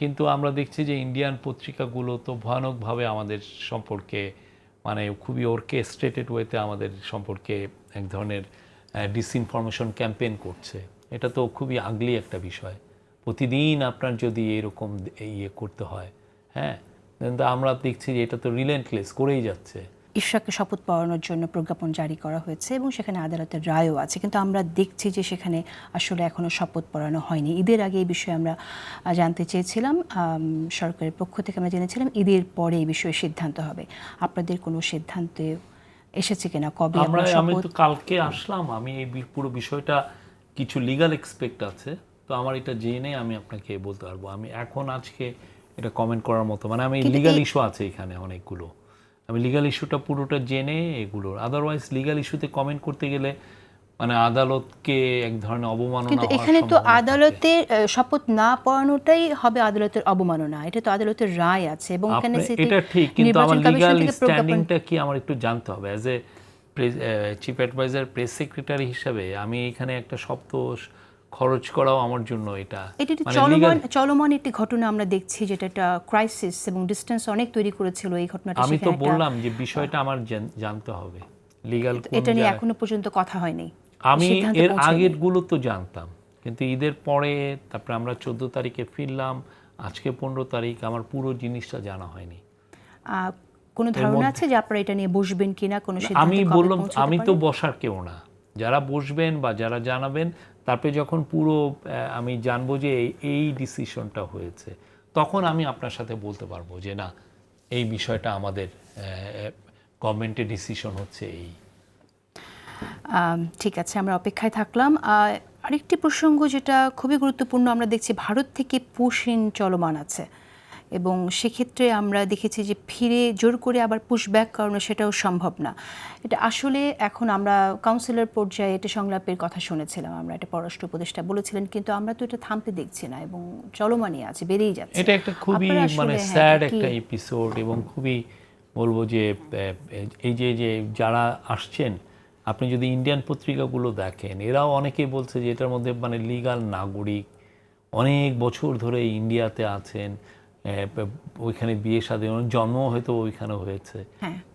কিন্তু আমরা দেখছি যে ইন্ডিয়ান পত্রিকাগুলো তো ভয়ানকভাবে আমাদের সম্পর্কে মানে খুবই অর্কেস্ট্রেটেড ওয়েতে আমাদের সম্পর্কে এক ধরনের ডিসইনফরমেশন ক্যাম্পেইন করছে। এটা তো খুবই আগলি একটা বিষয়। প্রতিদিন আপনার যদি এরকম ইয়ে করতে হয়, হ্যাঁ, কিন্তু আমরা দেখছি যে এটা তো রিলেন্টলেস করেই যাচ্ছে। ইশরাককে শপথ পড়ানোর জন্য প্রজ্ঞাপন জারি করা হয়েছে এবং সেখানে আদালতের রায়ও আছে, কিন্তু আমরা দেখছি যে সেখানে আসলে এখনো শপথ পড়ানো হয়নি। ঈদের আগে এই বিষয়ে আমরা জানতে চেয়েছিলাম, সরকারের পক্ষ থেকে আমরা জেনেছিলাম ঈদের পরে এই বিষয়ে সিদ্ধান্ত হবে। আপনাদের কোনো সিদ্ধান্তে এসেছে কিনা, কবে আমি তো কালকে আসলাম, আমি এই পুরো বিষয়টা কিছু লিগ্যাল এক্সপেক্ট আছে, তো আমার এটা জেনে আমি আপনাকে বলতে পারবো। আমি এখন আজকে এটা কমেন্ট করার মতো মানে আমি লিগ্যাল ইস্যু আছে এখানে অনেকগুলো, আমি লিগ্যাল ইস্যুটা পুরোটা জেনে এগুলোর, আদারওয়াইজ লিগ্যাল ইস্যুতে কমেন্ট করতে গেলে মানে আদালতকে এক ধরনের অবমাননা। কিন্তু এখানে তো আদালতের শপথ না পড়ানোটাই হবে আদালতের অবমাননা, এটা তো আদালতের রায় আছে এবং এখানে এটা ঠিক, কিন্তু আমার লিগ্যাল স্ট্যান্ডিংটা কি আমার একটু জানতে হবে। As a chief adviser press secretary হিসাবে আমি এখানে একটা শব্দ খরচ করাও আমার জন্য এটা চলমান একটি ঘটনা আমরা দেখছি, যেটা একটা ক্রাইসিস এবং ডিসটেন্স অনেক তৈরি করেছিল এই ঘটনাটা। আমি তো বললাম যে বিষয়টা আমার জানতে হবে লিগ্যাল, এটা নিয়ে এখনো পর্যন্ত কথা হয়নি। আমি এর আগের গুলো তো জানতাম, কিন্তু ঈদের পরে তারপরে আমরা 14 তারিখে ফিরলাম, আজকে 15 তারিখ, আমার পুরো জিনিসটা জানা হয়নি। কোনো ধারণা আছে যে আপনারা এটা নিয়ে বসবেন কিনা, কোনো সিদ্ধান্তে আমি বললাম আমি তো বসার কেউ না, যারা বসবেন বা যারা জানাবেন, তারপরে যখন পুরো আমি জানবো যে এই ডিসিশনটা হয়েছে, তখন আমি আপনার সাথে বলতে পারবো যে না এই বিষয়টা আমাদের গভর্নমেন্টের ডিসিশন হচ্ছে এই। ঠিক আছে, আমরা অপেক্ষায় থাকলাম। আরেকটি প্রসঙ্গ যেটা খুবই গুরুত্বপূর্ণ, আমরা দেখছি ভারত থেকে পুশ-ইন চলমান আছে এবং সেক্ষেত্রে আমরা দেখেছি যে ফিরে জোর করে আবার পুশব্যাক করানো সেটাও সম্ভব না। এটা আসলে এখন আমরা কাউন্সিলর পর্যায়ে এটা সংলাপের কথা শুনেছিলাম, আমরা এটা পররাষ্ট্র উপদেষ্টা বলেছিলেন, কিন্তু আমরা তো এটা থামতে দেখছি না এবং চলমানই আছে, বেড়েই যাচ্ছে। এটা একটা খুবই মানে স্যাড একটা এপিসোড এবং খুবই বলবো যে এই যে যারা আসছেন, আপনি যদি ইন্ডিয়ান পত্রিকাগুলো দেখেন, এরাও অনেকে বলছে যে এটার মধ্যে মানে লিগ্যাল নাগরিক অনেক বছর ধরে ইন্ডিয়াতে আছেন, ওইখানে বিয়ে শাদী জন্ম হয়তো ওইখানে হয়েছে,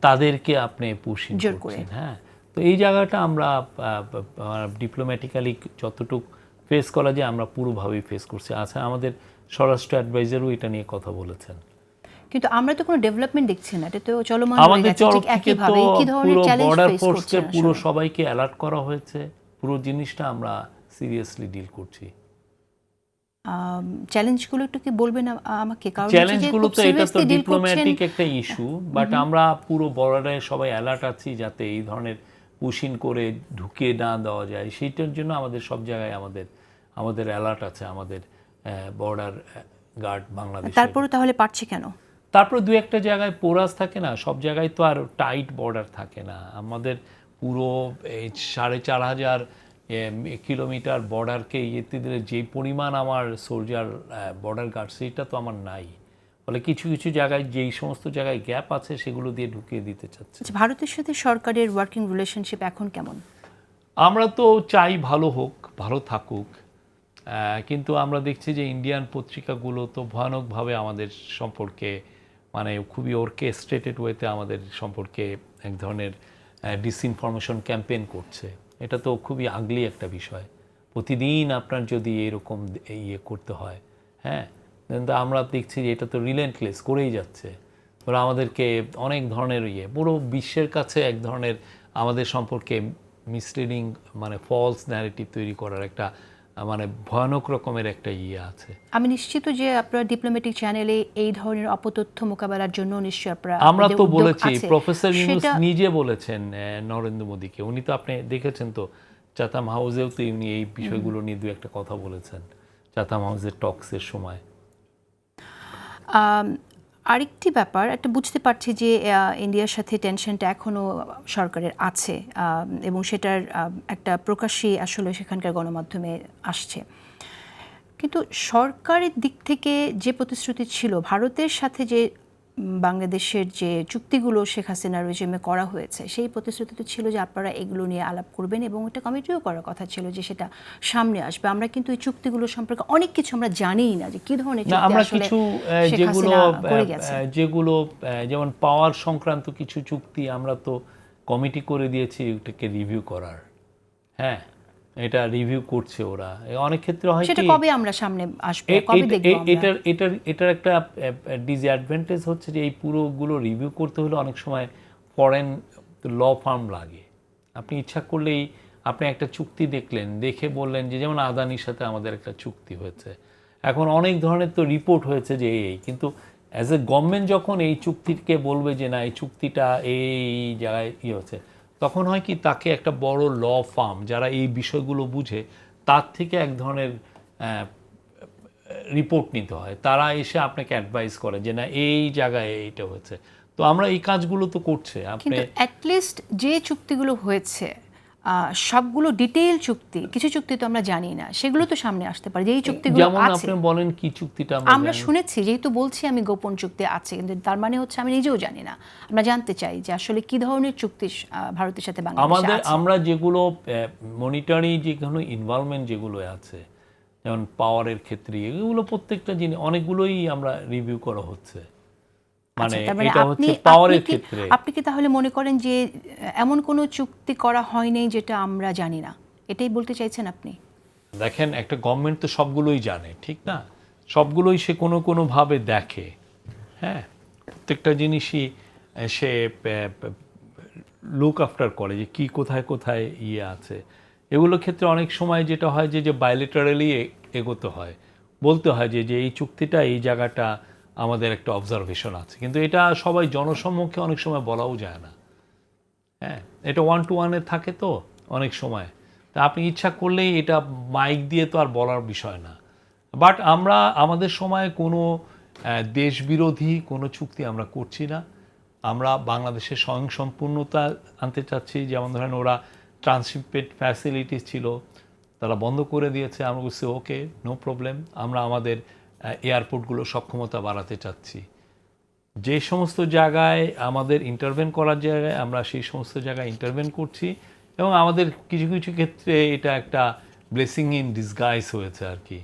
তাদেরকে আপনি পুশিং করছেন। হ্যাঁ, তো এই জায়গাটা আমরা ডিপ্লোম্যাটিক্যালি যতটুকু ফেস করা যায় আমরা পুরোভাবেই ফেস করছি। আচ্ছা, আমাদের স্বরাষ্ট্র অ্যাডভাইজারও এটা নিয়ে কথা বলেছেন, কিন্তু আমরা তো কোনো ডেভেলপমেন্ট দেখছি না, এটা তো চলমান আমাদের তরফ থেকে তো পুরো বর্ডার ফোর্সকে পুরো সবাইকে অ্যালার্ট করা হয়েছে, পুরো জিনিসটা আমরা সিরিয়াসলি ডিল করছি। চ্যালেঞ্জগুলো একটু কি বলবেন আমাকে? কারণ চ্যালেঞ্জগুলো তো এটা তো ডিপ্লোম্যাটিক একটা ইস্যু, বাট আমরা পুরো বর্ডারে সবাই অ্যালার্ট আছি যাতে এই ধরনের পুশিং করে ঢুকিয়ে না দেওয়া যায়, সেইটার জন্য আমাদের সব জায়গায় আমাদের অ্যালার্ট আছে, আমাদের বর্ডার গার্ড বাংলাদেশ। তারপরে তাহলে পারছে কেন? তারপর দু একটা জায়গায় পোরাস থাকে না, সব জায়গায় তো আর টাইট বর্ডার থাকে না। আমাদের পুরো 4,500 কিলোমিটার বর্ডারকে ইয়েতে দিলে যে পরিমাণ আমার সোলজার বর্ডার গার্ড, সেইটা তো আমার নাই। ফলে কিছু কিছু জায়গায় যেই সমস্ত জায়গায় গ্যাপ আছে সেগুলো দিয়ে ঢুকিয়ে দিতে চাচ্ছে। ভারতের সাথে সরকারের ওয়ার্কিং রিলেশনশিপ এখন কেমন? আমরা তো চাই ভালো হোক, ভালো থাকুক, কিন্তু আমরা দেখছি যে ইন্ডিয়ান পত্রিকাগুলো তো ভয়ানকভাবে আমাদের সম্পর্কে মানে খুবই অর্কেস্ট্রেটেড ওয়েতে আমাদের সম্পর্কে এক ধরনের ডিসইনফরমেশন ক্যাম্পেইন করছে। এটা তো খুবই আগলি একটা বিষয়। প্রতিদিন আপনার যদি এরকম ইয়ে করতে হয়, হ্যাঁ, কিন্তু আমরা দেখছি যে এটা তো রিলেন্টলেস করেই যাচ্ছে। ওরা আমাদেরকে অনেক ধরনের পুরো বিশ্বের কাছে এক ধরনের আমাদের সম্পর্কে মিসলিডিং মানে ফলস ন্যারেটিভ তৈরি করার একটা মানে ভয়ানক রকমের একটা আছে। আমি নিশ্চিত যে আপনারা ডিপ্লোম্যাটিক চ্যানেলে এই ধরনের অপতথ্য মোকাবেলার জন্য নিশ্চয়ই আমরা তো বলেছি, প্রফেসর ইউনূস নিজে বলেছেন নরেন্দ্র মোদীকে, উনি তো আপনি দেখেছেন তো চাতাম হাউসেও তো উনি এই বিষয়গুলো নিয়ে দু একটা কথা বলেছেন চাতাম হাউসের টক্সের সময়। আরেকটি ব্যাপার, একটা বুঝতে পারছি যে ইন্ডিয়ার সাথে টেনশনটা এখনও সরকারের আছে এবং সেটার একটা প্রকাশই আসলে সেখানকার গণমাধ্যমে আসছে, কিন্তু সরকারের দিক থেকে যে প্রতিশ্রুতি ছিল ভারতের সাথে যে বাংলাদেশের যে চুক্তিগুলো শেখ হাসিনার রেজিমে করা হয়েছে সেই প্রতিশ্রুতি তো ছিল যে আপনারা এগুলো নিয়ে আলাপ করবেন এবং এটা কমিটিও করার কথা ছিল যে সেটা সামনে আসবে। আমরা কিন্তু এই চুক্তিগুলো সম্পর্কে অনেক কিছু আমরা জানিই না যে কি ধরনের না, চুক্তি আমরা আসলে কিছু শেখ যেগুলো হাসিনা করে গেছে। যেগুলো যেমন পাওয়ার সংক্রান্ত কিছু চুক্তি আমরা তো কমিটি করে দিয়েছি এটাকে রিভিউ করার। হ্যাঁ, এটা রিভিউ করছে ওরা। অনেক ক্ষেত্রে হয় সেটা কি কবে আমরা সামনে আসবে, কবে দেখব আমরা? এটার একটা ডিসঅ্যাডভান্টেজ হচ্ছে যে এই পুরোগুলো রিভিউ করতে হলে অনেক সময় ফরেন ল ফার্ম লাগে। আপনি ইচ্ছা করলেই আপনি একটা চুক্তি দেখলেন, দেখে বললেন যে যেমন আদানির সাথে আমাদের একটা চুক্তি হয়েছে, এখন অনেক ধরনের তো রিপোর্ট হয়েছে যে এই, কিন্তু অ্যাজ এ গভর্নমেন্ট যখন এই চুক্তিকে বলবে যে না এই চুক্তিটা এই জায়গায় হচ্ছে, তখন হয় কি তাকে একটা বড় ল ফার্ম যারা এই বিষয়গুলো বুঝে তার থেকে এক ধরনের রিপোর্ট নিতে হয়, তারা এসে আপনাকে অ্যাডভাইস করে যে না এই জায়গায় এইটা হয়েছে। তো আমরা এই কাজগুলো তো করছে আপনি। কিন্তু অ্যাটলিস্ট যে চুক্তিগুলো হয়েছে সবগুলো ডিটেইল চুক্তি, কিছু চুক্তি তো আমরা জানি না, সেগুলো তো সামনে আসতে পারে যে এই চুক্তিগুলো যেমন আছে। আপনি বলেন কি চুক্তিটা আমরা শুনেছি, যেহেতু বলছি আমি গোপন চুক্তি আছে, কিন্তু তার মানে হচ্ছে আমি নিজেও জানি না। আমরা জানতে চাই যে আসলে কি ধরনের চুক্তি ভারতের সাথে বাংলাদেশের আছে। আমরা যেগুলো মনিটরি যেগুলো ইনভলভমেন্ট যেগুলো আছে, যেমন পাওয়ারের ক্ষেত্রে এগুলো প্রত্যেকটা জিনিস অনেকগুলোই আমরা রিভিউ করা হচ্ছে। মানে তার মানে এটা হচ্ছে পাওয়ারের ক্ষেত্রে। আপনি কি তাহলে মনে করেন যে এমন কোনো চুক্তি করা হয়নি যেটা আমরা জানি না, এটাই বলতে চাইছেন আপনি? দেখেন, একটা গভর্নমেন্ট তো সবগুলোই জানে, ঠিক না? সবগুলোই সে কোনোভাবে দেখে। হ্যাঁ, প্রত্যেকটা জিনিসই সে লুক আফটার করে যে কি কোথায় কোথায় আছে। এগুলোর ক্ষেত্রে অনেক সময় যেটা হয় যে বাইলেটারালি এগোতে হয়, বলতে হয় যে এই চুক্তিটা এই জায়গাটা আমাদের একটা অবজারভেশন আছে, কিন্তু এটা সবাই জনসম্মুখে অনেক সময় বলাও যায় না। হ্যাঁ, এটা 1-to-1 থাকে তো অনেক সময়, তা আপনি ইচ্ছা করলেই এটা মাইক দিয়ে তো আর বলার বিষয় না। বাট আমরা আমাদের সময় কোনো দেশবিরোধী কোনো চুক্তি আমরা করছি না। আমরা বাংলাদেশের স্বয়ংসম্পূর্ণতা আনতে চাচ্ছি। যেমন ধরেন ওরা ট্রান্সশিপমেন্ট ফ্যাসিলিটিস ছিল, তারা বন্ধ করে দিয়েছে। আমরা বলছি ওকে, নো প্রবলেম, আমরা আমাদের এয়ারপোর্টগুলোর সক্ষমতা বাড়াতে চাচ্ছি। যে সমস্ত জায়গায় আমাদের ইন্টারভেন করার জায়গায় আমরা সেই সমস্ত জায়গায় ইন্টারভেন করছি, এবং আমাদের কিছু কিছু ক্ষেত্রে এটা একটা ব্লেসিং ইন ডিসগাইজ হয়েছে আর কি।